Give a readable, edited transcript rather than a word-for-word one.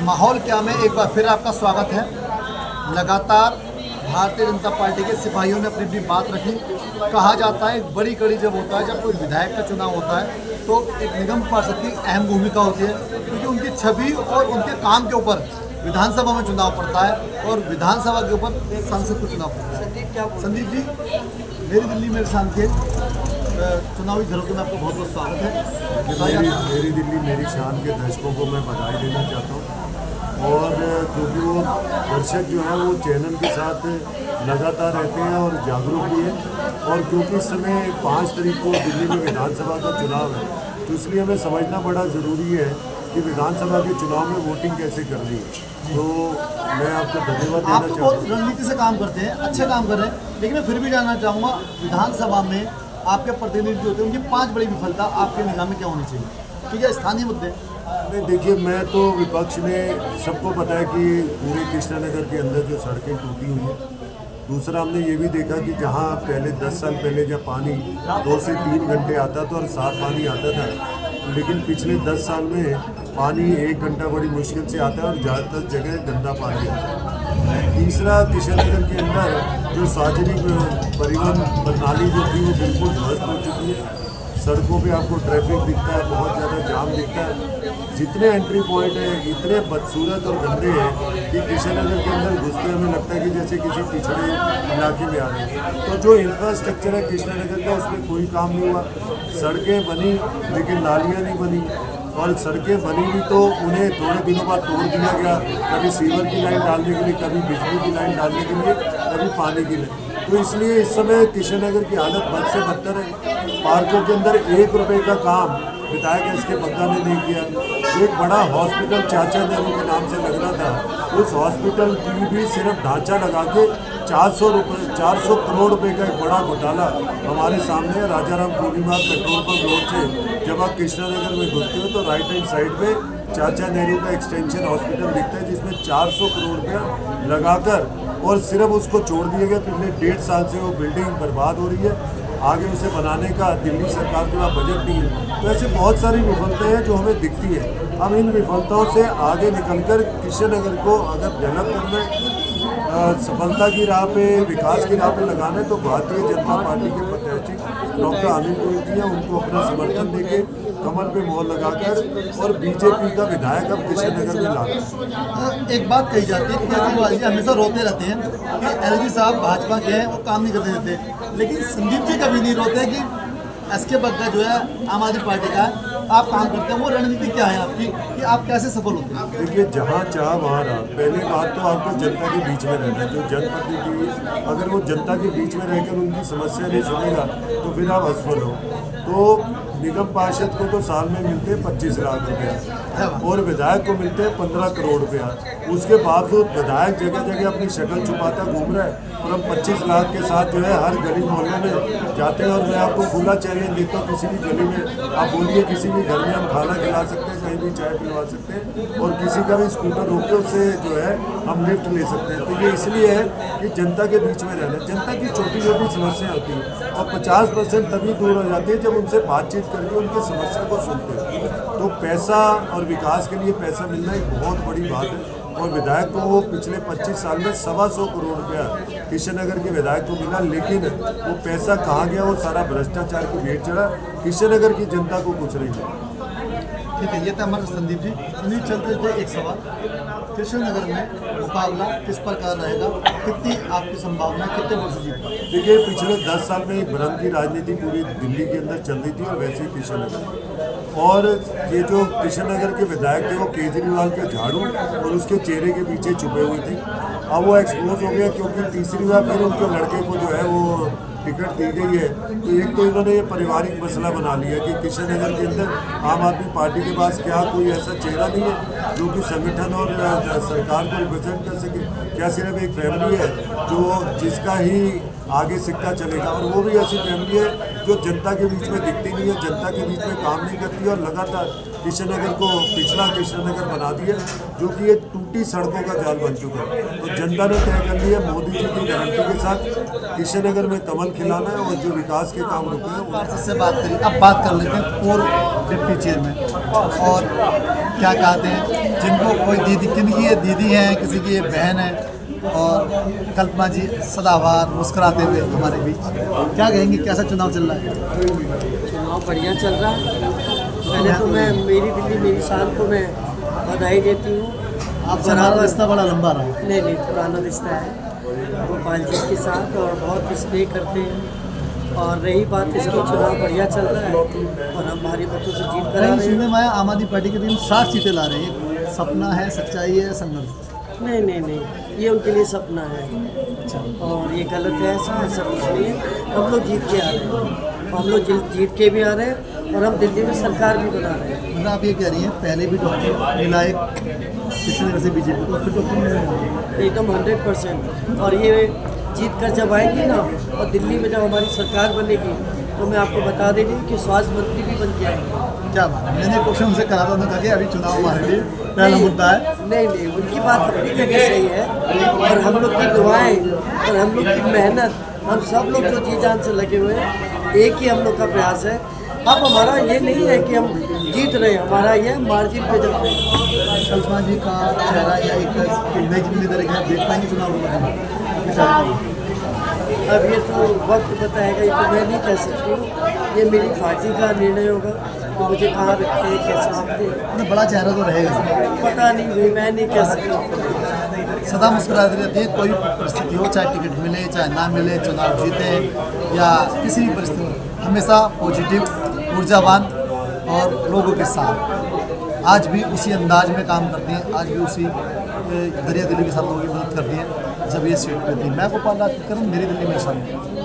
माहौल क्या में एक बार फिर आपका स्वागत है। लगातार भारतीय जनता पार्टी के सिपाहियों ने अपनी अपनी बात रखी। कहा जाता है एक बड़ी कड़ी जब होता है, जब कोई विधायक का चुनाव होता है तो एक निगम पार्षद की अहम भूमिका होती है, क्योंकि उनकी छवि और उनके काम के ऊपर विधानसभा में चुनाव पड़ता है और विधानसभा के ऊपर संसद को चुनाव पड़ता है। संदीप जी, मेरी दिल्ली मेरे शान के चुनावी झलकों में आपका बहुत बहुत स्वागत है। मेरी दिल्ली मेरी शान के दर्शकों को मैं बधाई देना चाहता हूँ, और क्योंकि वो दर्शक जो है वो चैनल के साथ लगातार रहते हैं और जागरूक भी है, और क्योंकि इस समय 5 तारीख को दिल्ली में विधानसभा का चुनाव है, तो इसलिए हमें समझना बड़ा ज़रूरी है कि विधानसभा के चुनाव में वोटिंग कैसे करनी है। तो मैं आपको धन्यवाद देना चाहता हूँ। आप रणनीति से काम करते हैं, अच्छे काम कर रहे हैं, लेकिन मैं फिर भी जानना चाहूँगा, विधानसभा में आपके प्रतिनिधि जो होते हैं उनकी 5 बड़ी विफलता आपके निगाह में क्या होनी चाहिए, ठीक है, स्थानीय मुद्दे? नहीं, देखिए, मैं तो विपक्ष ने सबको पता है कि पूरे कृष्णानगर के अंदर जो सड़कें टूटी हुई हैं। दूसरा, हमने ये भी देखा कि जहाँ पहले 10 साल पहले जब पानी 2 से 3 घंटे आता था और साफ पानी आता था, लेकिन पिछले 10 साल में पानी 1 घंटा बड़ी मुश्किल से आता है और ज़्यादातर जगह गंदा पानी आता है। तीसरा, कृष्णानगर के अंदर जो सार्वजनिक परिवहन प्रणाली जो थी वो बिल्कुल ध्वस्त हो चुकी है। सड़कों पे आपको ट्रैफिक दिखता है, बहुत ज़्यादा जाम दिखता है। जितने एंट्री पॉइंट हैं इतने बदसूरत और गंदे हैं कि कृष्णानगर के अंदर घुसते हमें लगता है कि जैसे किसी पिछड़े इलाके में आ रहे हैं। तो जो इंफ्रास्ट्रक्चर है कृष्णानगर का, उसमें कोई काम नहीं हुआ। सड़कें बनी लेकिन नालियाँ नहीं बनी, और सड़कें बनी भी तो उन्हें थोड़े दिनों बाद तोड़ दिया गया, कभी सीवर की लाइन डालने के लिए, कभी बिजली की लाइन डालने के लिए, कभी पानी की लाइन। तो इसलिए इस समय कृष्णानगर की हालत बद से बदतर है। पार्कों के अंदर 1 रुपये का काम विधायक एस के बग्गा ने नहीं किया। एक बड़ा हॉस्पिटल चाचा नेहरू के नाम से लगना था, उस हॉस्पिटल की भी सिर्फ ढांचा लगा के 400 करोड़ रुपए का एक बड़ा घोटाला हमारे सामने है। राजाराम पूर्णिमा पेट्रोल पंप रोड से जब आप कृष्णानगर में घुसते हो तो राइट हैंड साइड पे चाचा नेहरू का एक्सटेंशन हॉस्पिटल दिखता है, जिसमें 400 करोड़ रुपया लगाकर और सिर्फ उसको छोड़ दिया गया। पिछले 1.5 साल से वो बिल्डिंग बर्बाद हो रही है, आगे उसे बनाने का दिल्ली सरकार के पास बजट नहीं है। तो ऐसे बहुत सारी विफलताएं हैं जो हमें दिखती है। हम इन विफलताओं से आगे निकलकर कृष्णानगर को अगर डेवलप करना है, सफलता की राह पे, विकास की राह पे लगाना है, तो भारतीय जनता पार्टी के प्रत्याशी डॉक्टर अनिल गोयल जी हैं, उनको अपना समर्थन देके कमर पे मोहर लगाकर और बीजेपी का विधायक अब कृष्णानगर में लाना। एक बात कही जाती है कि केजरीवाल जी हमेशा रोते रहते हैं कि एलजी साहब भाजपा के हैं, वो काम नहीं करते देते, लेकिन संदीप जी कभी नहीं रोते कि एस के बग्गा जो है आम आदमी पार्टी का है, आप काम करते हैं। वो रणनीति क्या है आपकी कि आप कैसे सफल होते हैं? देखिए, जहाँ चाह वहाँ रहा। पहली बात तो आपको जनता के बीच में रहना है। जो जनप्रतिनिधि अगर वो जनता के बीच में रहकर उनकी समस्या नहीं सुनेगा तो फिर आप असफल हो। तो निगम पार्षद को तो साल में मिलते हैं 25 लाख रुपया और विधायक को मिलते हैं 15 करोड़ रुपया। उसके बावजूद विधायक जगह जगह अपनी शक्ल छुपाता घूम रहा है, और हम 25 लाख के साथ जो है हर गली मोहल्ले में जाते हैं। और मैं आपको खुला चैलेंज देता हूँ, किसी भी गली में आप बोलिए, किसी भी घर में हम खाना खिला सकते हैं, कहीं भी चाय पिलवा सकते हैं, और किसी का भी स्कूटर रोक के उससे जो है हम लिफ्ट ले सकते हैं। तो ये इसलिए है कि जनता के बीच में रहना। जनता की छोटी छोटी समस्याएं होती हैं और 50% तभी दूर हो जाती है जब उनसे बातचीत करके उनकी समस्या को सुनते हैं। तो पैसा और विकास के लिए पैसा मिलना एक बहुत बड़ी बात है, और विधायक को वो पिछले 25 साल में 125 करोड़ रुपया कृष्णानगर के विधायक को मिला, लेकिन वो पैसा कहाँ गया? वो सारा भ्रष्टाचार की भेंट चढ़ा, कृष्णानगर की जनता को कुछ नहीं मिला। ठीक है, ये था हमारे संदीप जी। उन्हीं चलते हुए एक सवाल, कृष्णनगर में मुकाबला किस प्रकार रहेगा, कितनी आपकी संभावना, कितने वोट जीत पाएंगे? देखिए, पिछले 10 साल में एक भ्रम की राजनीति पूरी दिल्ली के अंदर चल रही थी, और वैसे ही कृष्णानगर। और ये जो कृष्णानगर के विधायक थे वो केजरीवाल के झाड़ू और उसके चेहरे के पीछे छुपे हुए थे। अब वो एक्सपोज हो गया, क्योंकि तीसरी बार फिर उनके लड़के को जो है वो टिकट दी गई है। तो एक तो इन्होंने ये पारिवारिक मसला बना लिया कि कृष्णानगर के अंदर आम आदमी पार्टी के पास क्या कोई ऐसा चेहरा नहीं है जो कि संगठन और सरकार को रिप्रेजेंट कर सके। क्या सिर्फ एक फैमिली है जो जिसका ही आगे सिक्का चलेगा, और वो भी ऐसी फैमिली है जो जनता के बीच में दिखती नहीं है, जनता के बीच में काम नहीं करती, और लगातार कृष्णानगर को पिछड़ा कृष्णानगर बना दिया, जो कि ये टूटी सड़कों का जाल बन चुका है। तो जनता ने तय कर लिया मोदी जी की गारंटी के साथ कृष्णानगर में कमल खिलाना है, और जो विकास के काम रुके हैं पार्षद से बात करिए। अब बात कर लेते हैं पूर्व डिप्टी चेयरमैन, और क्या कहते हैं जिनको कोई दीदी, किनकी ये दीदी हैं, किसी की ये बहन है, और कल्पना जी सदाबहार मुस्कुराते हुए हमारे बीच। क्या कहेंगे, कैसा चुनाव चल रहा है? चुनाव बढ़िया चल रहा है। पहले तो मैं मेरी दिल्ली मेरी शान को मैं बधाई देती हूँ। आपसे हमारा रिश्ता बड़ा लंबा रहा है। नहीं, पुराना रिश्ता है गोपाल जी के साथ, और बहुत स्नेह करते हैं। और रही बात इसकी, चुनाव बढ़िया चल रहा है और हम भारी मतों से जीत कर आ कहीं रहे सुनने हैं। में आया आम आदमी पार्टी के दिन 60 सीटें ला रहे हैं। सपना है, सच्चाई है, संघर्ष? नहीं, ये उनके लिए सपना है और ये गलत है। ऐसा कुछ नहीं है। हम लोग जीत के आ रहे हैं, हम लोग जीत के भी आ रहे हैं और हम दिल्ली में सरकार भी बना रहे हैं। मतलब आप ये कह रही हैं पहले भी डॉक्टर मिला एक पिछले नगर से बीजेपी को, फिर डॉक्टर मिला एकदम 100%। और ये जीत कर जब आएंगी ना, और दिल्ली में जब हमारी सरकार बनेगी, तो मैं आपको बता दे रही हूँ कि स्वास्थ्य मंत्री भी बन के आएंगे। क्या बात है। मैंने क्वेश्चन उनसे करा था, उन्होंने कहा कि अभी चुनाव हमारे लिए पहला मुद्दा है। नहीं, उनकी बात अपनी जगह सही है और हम लोग की दुआएं और हम लोग की मेहनत, हम सब लोग जो जी जान से लगे हुए हैं, एक ही हम लोग का प्रयास है। अब हमारा ये नहीं है कि हम जीत रहे हैं, हमारा ये मार्जिन पे चल रहे हैं। कल्पना जी का चेहरा या एक नई जिम्मेदारी के साथ देख पाएंगे चुनाव में? अब ये तो वक्त बताएगा, ये तो मैं नहीं कह सकती हूँ। ये मेरी पार्टी का निर्णय होगा कि मुझे कहाँ रखे, कैसे रखते। मतलब बड़ा चेहरा तो रहेगा, पता नहीं भाई, मैं नहीं कह सकती। सदा मुस्कुराते रहते हैं। कोई परिस्थिति हो, चाहे टिकट मिले चाहे ना मिले, चुनाव जीते या किसी भी परिस्थिति में, हमेशा पॉजिटिव, ऊर्जावान और लोगों के साथ। आज भी उसी अंदाज में काम करती हैं, आज भी उसी दरिया दिली के साथ लोगों की मदद करती हैं जब ये सीट पे थी। मैं गोपाल राज, मेरी दिल्ली में शामिल।